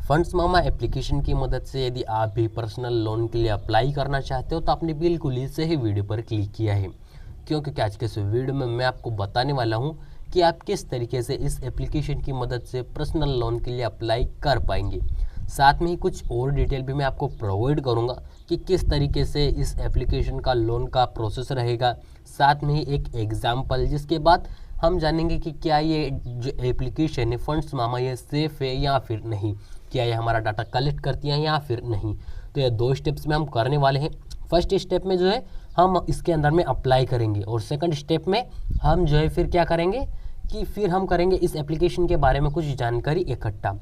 Funds मामा application की मदद से यदि आप भी पर्सनल लोन के लिए अप्लाई करना चाहते हो तो आपने बिल्कुल इसे ही वीडियो पर क्लिक किया है, क्योंकि आज के इस वीडियो में मैं आपको बताने वाला हूं कि आप किस तरीके से इस एप्लीकेशन की मदद से पर्सनल लोन के लिए अप्लाई कर पाएंगे। साथ में ही कुछ और डिटेल भी मैं आपको प्रोवाइड करूंगा कि किस तरीके से इस एप्लीकेशन का लोन का प्रोसेस रहेगा। साथ में ही एक एग्जाम्पल, जिसके बाद हम जानेंगे कि क्या ये जो एप्लीकेशन है फंड्स मामा ये सेफ़ है या फिर नहीं, क्या ये हमारा डाटा कलेक्ट करती है या फिर नहीं। तो ये दो स्टेप्स में हम करने वाले हैं। फर्स्ट स्टेप में जो है हम इसके अंदर में अप्लाई करेंगे और सेकंड स्टेप में हम जो है फिर क्या करेंगे कि फिर हम करेंगे इस एप्लीकेशन के बारे में कुछ जानकारी इकट्ठा।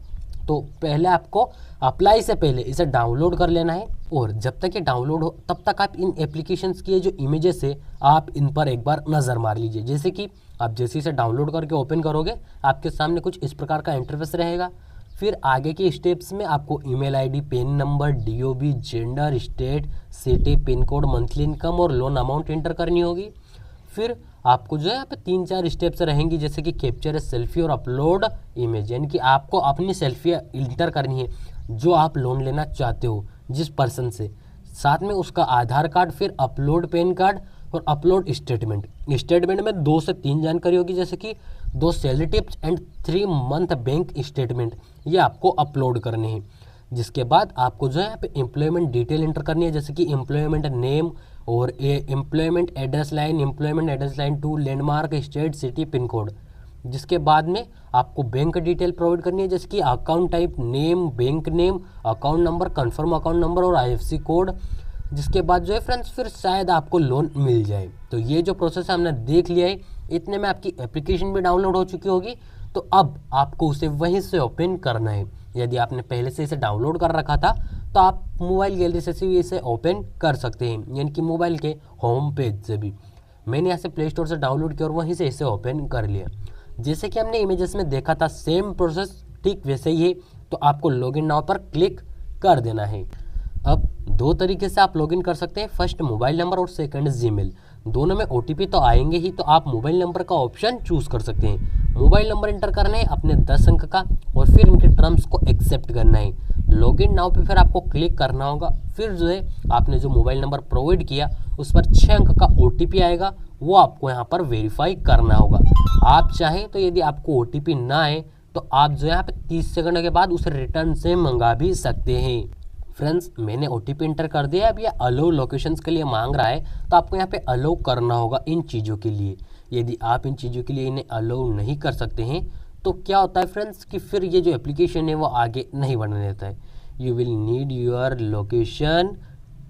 तो पहले आपको अप्लाई से पहले इसे डाउनलोड कर लेना है, और जब तक ये डाउनलोड हो तब तक आप इन एप्लीकेशंस की जो इमेजेस है आप इन पर एक बार नज़र मार लीजिए। जैसे कि आप जैसे इसे डाउनलोड करके ओपन करोगे आपके सामने कुछ इस प्रकार का इंटरफेस रहेगा। फिर आगे के स्टेप्स में आपको email ID, PAN number, DOB, gender, state, city, pin code, monthly income और लोन अमाउंट एंटर करनी होगी। फिर आपको जो है यहाँ पे 3-4 स्टेप्स रहेंगी, जैसे कि कैप्चर सेल्फी और अपलोड इमेज, यानी कि आपको अपनी सेल्फी इंटर करनी है जो आप लोन लेना चाहते हो जिस पर्सन से। साथ में उसका आधार कार्ड, फिर अपलोड पैन कार्ड और अपलोड स्टेटमेंट। स्टेटमेंट में 2 से 3 जानकारी होगी, जैसे कि 2 salary tips and 3 month bank statement, ये आपको अपलोड करने हैं। जिसके बाद आपको जो है यहाँ पे एम्प्लॉयमेंट डिटेल एंटर करनी है, जैसे कि एम्प्लॉयमेंट नेम और employment address line 2, landmark, state, city, pin code. जिसके बाद में आपको बैंक डिटेल प्रोवाइड करनी है, जैसे कि account type, name, bank name, account number, confirm account number और आईएफएससी कोड। जिसके बाद जो है फ्रेंड्स फिर शायद आपको लोन मिल जाए। तो ये जो प्रोसेस हमने देख लिया है, इतने में आपकी एप्लीकेशन भी डाउनलोड हो चुकी होगी। तो अब आपको उसे वहीं से ओपन करना है। यदि आपने पहले से इसे डाउनलोड कर रखा था तो आप मोबाइल गैलरी से भी इसे ओपन कर सकते हैं, यानी कि मोबाइल के होम पेज से भी। मैंने यहाँ से प्ले स्टोर से डाउनलोड किया और वहीं से इसे ओपन कर लिया। जैसे कि हमने इमेजेस में देखा था सेम प्रोसेस ठीक वैसे ही है। तो आपको लॉगिन नाउ पर क्लिक कर देना है। अब 2 तरीके से आप लॉगिन कर सकते हैं, फर्स्ट मोबाइल नंबर और सेकंड जीमेल। दोनों में ओटीपी तो आएंगे ही, तो आप मोबाइल नंबर का ऑप्शन चूज कर सकते हैं। मोबाइल नंबर एंटर करना है अपने 10 अंक का और फिर इनके टर्म्स को एक्सेप्ट करना है। लॉगिन नाउ पे फिर आपको क्लिक करना होगा। फिर जो है आपने जो मोबाइल नंबर प्रोवाइड किया उस पर 6 अंक का ओटीपी आएगा, वो आपको यहाँ पर वेरीफाई करना होगा। आप चाहें तो यदि आपको ओटीपी ना आए तो आप जो यहाँ पे 30 सेकंड के बाद उसे रिटर्न से मंगा भी सकते हैं। फ्रेंड्स मैंने ओटीपी एंटर कर दिया। अब ये अलो लोकेशंस के लिए मांग रहा है, तो आपको यहाँ पे अलो करना होगा इन चीज़ों के लिए। यदि आप इन चीज़ों के लिए इन्हें अलो नहीं कर सकते हैं तो क्या होता है फ्रेंड्स कि फिर ये जो एप्लीकेशन है वो आगे नहीं बढ़ने देता है। You will need your location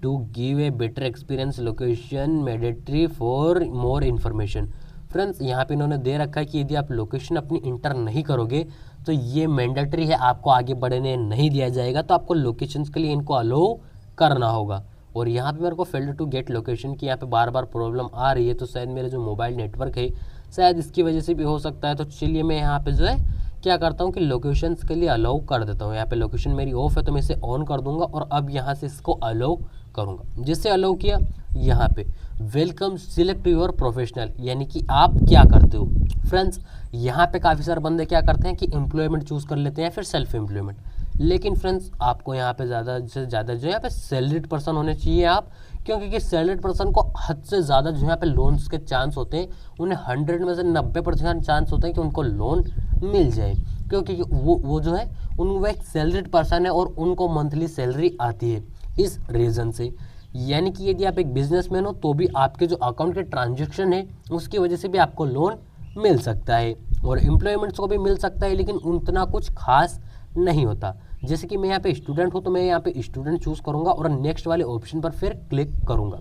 to give a better experience, location mandatory for more information. Friends यहाँ पे इन्होंने दे रखा है कि यदि आप लोकेशन अपनी इंटर नहीं करोगे तो ये मैंडेटरी है, आपको आगे बढ़ने नहीं दिया जाएगा। तो आपको लोकेशंस के लिए इनको अलो करना होगा। और यहाँ पे मेरे को फेल्ड टू गेट लोकेशन की यहाँ पे बार बार प्रॉब्लम आ रही है, तो शायद मेरे जो मोबाइल नेटवर्क है शायद इसकी वजह से भी हो सकता है। तो चलिए मैं यहाँ पे जो है क्या करता हूँ कि लोकेशंस के लिए अलाउ कर देता हूँ। यहाँ पे लोकेशन मेरी ऑफ है तो मैं इसे ऑन कर दूंगा और अब यहाँ से इसको अलाउ करूँगा। जिससे अलाउ किया, यहाँ पे वेलकम सिलेक्ट योर प्रोफेशनल, यानी कि आप क्या करते हो। फ्रेंड्स यहाँ पे काफ़ी सारे बंदे क्या करते हैं कि एम्प्लॉयमेंट चूज़ कर लेते हैं फिर सेल्फ एम्प्लॉयमेंट, लेकिन फ्रेंड्स आपको यहाँ पे ज़्यादा से ज़्यादा जो है यहाँ पे सैलरीड पर्सन होने चाहिए आप, क्योंकि सैलरीड पर्सन को हद से ज़्यादा जो यहाँ पे लोन्स के चांस होते हैं। उन्हें 100 में से 90% चांस होता है कि उनको लोन मिल जाए, क्योंकि वो जो है वो एक सैलरीड पर्सन है और उनको मंथली सैलरी आती है इस रीज़न से। यानी कि यदि आप एक बिजनेसमैन हो तो भी आपके जो अकाउंट के ट्रांजेक्शन है उसकी वजह से भी आपको लोन मिल सकता है और एम्प्लॉयमेंट्स को भी मिल सकता है, लेकिन उतना कुछ खास नहीं होता। जैसे कि मैं यहाँ पे स्टूडेंट हूँ तो मैं यहाँ पे स्टूडेंट चूज़ करूँगा और नेक्स्ट वाले ऑप्शन पर फिर क्लिक करूँगा।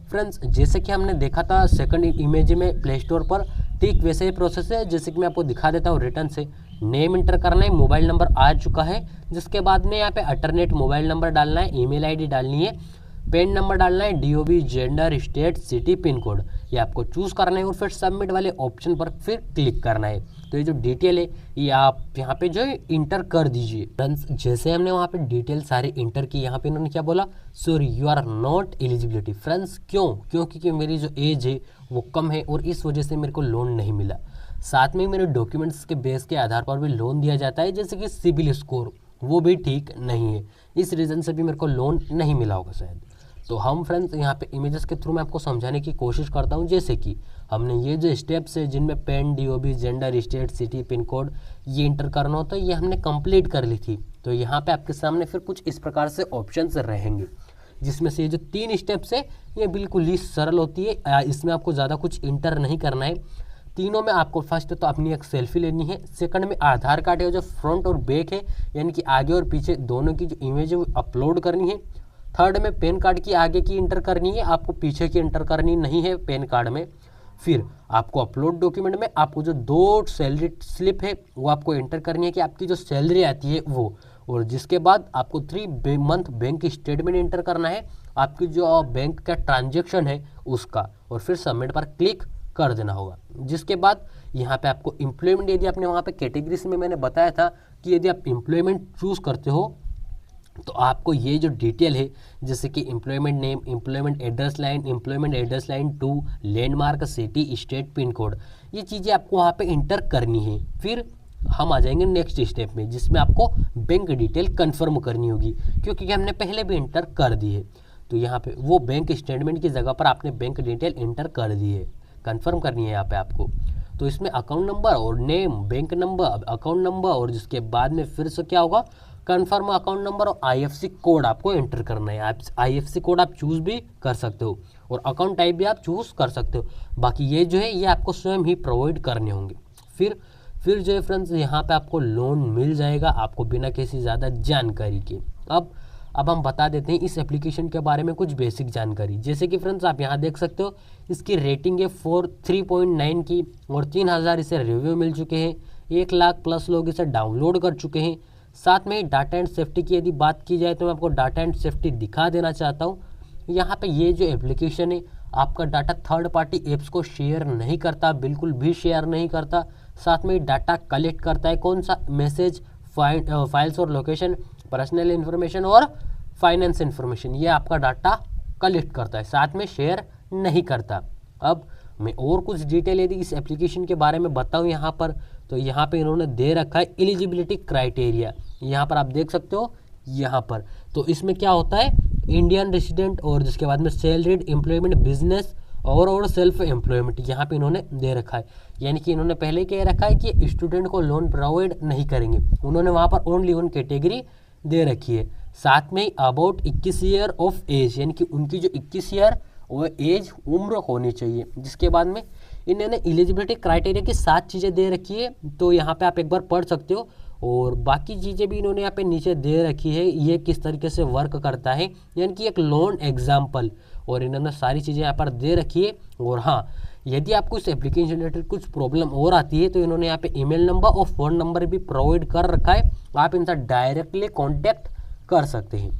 फ्रेंड्स जैसे कि हमने देखा था सेकंड इमेज में प्ले स्टोर पर, ठीक वैसे ही प्रोसेस है। जैसे कि मैं आपको दिखा देता हूँ रिटर्न से। नेम इंटर करना है, मोबाइल नंबर आ चुका है, जिसके बाद में यहाँ पे अल्टरनेट मोबाइल नंबर डालना है, ईमेल आईडी डालनी है, पेन नंबर डालना है, DOB, gender, state, city, pin code, ये आपको चूज़ करना है और फिर सबमिट वाले ऑप्शन पर फिर क्लिक करना है। तो ये जो डिटेल है ये आप यहाँ पे जो है इंटर कर दीजिए। फ्रेंड्स जैसे हमने वहाँ पे डिटेल सारी इंटर की, यहाँ पे इन्होंने क्या बोला, sorry you are not eligibility. Friends क्योंकि मेरी जो एज है वो कम है और इस वजह से मेरे को लोन नहीं मिला। साथ में मेरे डॉक्यूमेंट्स के बेस के आधार पर भी लोन दिया जाता है, जैसे कि सिबिल स्कोर। वो भी ठीक नहीं है, इस रीज़न से भी मेरे को लोन नहीं मिला होगा शायद। तो हम फ्रेंड्स यहाँ पे इमेजेस के थ्रू मैं आपको समझाने की कोशिश करता हूँ, जैसे कि हमने ये जो स्टेप्स है जिनमें PAN, DOB, gender, state, city, pin code ये इंटर करना होता है, ये हमने कंप्लीट कर ली थी। तो यहाँ पे आपके सामने फिर कुछ इस प्रकार से ऑप्शंस रहेंगे, जिसमें से ये जो 3 स्टेप्स है ये बिल्कुल ही सरल होती है, इसमें आपको ज़्यादा कुछ इंटर नहीं करना है। तीनों में आपको फर्स्ट तो अपनी एक सेल्फी लेनी है, सेकंड में आधार कार्ड है जो फ्रंट और बैक है यानी कि आगे और पीछे दोनों की जो इमेज है वो अपलोड करनी है। थर्ड में पैन कार्ड की आगे की इंटर करनी है, आपको पीछे की इंटर करनी नहीं है पैन कार्ड में। फिर आपको अपलोड डॉक्यूमेंट में आपको जो 2 सैलरी स्लिप है वो आपको एंटर करनी है कि आपकी जो सैलरी आती है वो, और जिसके बाद आपको 3 मंथ बैंक स्टेटमेंट एंटर करना है, आपकी जो बैंक का ट्रांजेक्शन है उसका, और फिर सबमिट पर क्लिक कर देना होगा। जिसके बाद यहाँ पे आपको एम्प्लॉयमेंट, यदि आपने वहाँ पे कैटेगरीज में मैंने बताया था कि यदि आप एम्प्लॉयमेंट चूज़ करते हो तो आपको ये जो डिटेल है जैसे कि employment name, employment address line 2, landmark, city, state, pin code, ये चीज़ें आपको वहाँ पे इंटर करनी है। फिर हम आ जाएंगे नेक्स्ट स्टेप में, जिसमें आपको बैंक डिटेल कंफर्म करनी होगी, क्योंकि हमने पहले भी इंटर कर दी है। तो यहाँ पे वो बैंक स्टेटमेंट की जगह पर आपने बैंक डिटेल इंटर कर दी है, कंफर्म करनी है यहाँ पे आपको। तो इसमें अकाउंट नंबर और name, bank number, account number, और जिसके बाद में फिर से क्या होगा, कन्फर्म अकाउंट नंबर और आईएफएससी कोड आपको एंटर करना है। आप आईएफएससी कोड आप चूज़ भी कर सकते हो और अकाउंट टाइप भी आप चूज़ कर सकते हो। बाकी ये जो है ये आपको स्वयं ही प्रोवाइड करने होंगे। फिर जो है फ्रेंड्स यहाँ पे आपको लोन मिल जाएगा, आपको बिना किसी ज़्यादा जानकारी के। अब हम बता देते हैं इस एप्लीकेशन के बारे में कुछ बेसिक जानकारी। जैसे कि फ्रेंड्स आप यहाँ देख सकते हो इसकी रेटिंग है 3.9 की, और 3000 इसे रिव्यू मिल चुके हैं, 1 लाख प्लस लोग इसे डाउनलोड कर चुके हैं। साथ में डाटा एंड सेफ्टी की यदि बात की जाए तो मैं आपको डाटा एंड सेफ्टी दिखा देना चाहता हूँ। यहाँ पे ये जो एप्लीकेशन है आपका डाटा थर्ड पार्टी एप्स को शेयर नहीं करता, बिल्कुल भी शेयर नहीं करता। साथ में डाटा कलेक्ट करता है, कौन सा, मैसेज, फाइल्स और लोकेशन, पर्सनल इन्फॉर्मेशन और फाइनेंस इन्फॉर्मेशन, ये आपका डाटा कलेक्ट करता है, साथ में शेयर नहीं करता। अब मैं और कुछ डिटेल यदि इस एप्लीकेशन के बारे में बताऊं यहाँ पर, तो यहाँ पे इन्होंने दे रखा है एलिजिबिलिटी क्राइटेरिया, यहाँ पर आप देख सकते हो यहाँ पर। तो इसमें क्या होता है, इंडियन रेसिडेंट, और जिसके बाद में सैलरीड एम्प्लॉयमेंट, बिजनेस और सेल्फ एम्प्लॉयमेंट यहाँ पे इन्होंने दे रखा है। यानी कि इन्होंने पहले कह रखा है कि स्टूडेंट को लोन प्रोवाइड नहीं करेंगे, उन्होंने वहाँ पर ओनली 1 कैटेगरी दे रखी है। साथ में अबाउट 21 ईयर ऑफ एज, यानी कि उनकी जो 21 ईयर वो एज उम्र होनी चाहिए। जिसके बाद में इन्होंने एलिजिबिलिटी क्राइटेरिया की 7 चीज़ें दे रखी है, तो यहाँ पे आप एक बार पढ़ सकते हो। और बाकी चीज़ें भी इन्होंने यहाँ पे नीचे दे रखी है, ये किस तरीके से वर्क करता है, यानी कि एक लोन एग्जाम्पल, और इन्होंने सारी चीज़ें यहाँ पर दे रखी है। और हाँ, यदि आपको इस एप्लीकेशन रिलेटेड कुछ प्रॉब्लम और आती है तो इन्होंने यहाँ पे ईमेल नंबर और फ़ोन नंबर भी प्रोवाइड कर रखा है, आप इनसे डायरेक्टली कॉन्टैक्ट कर सकते हैं।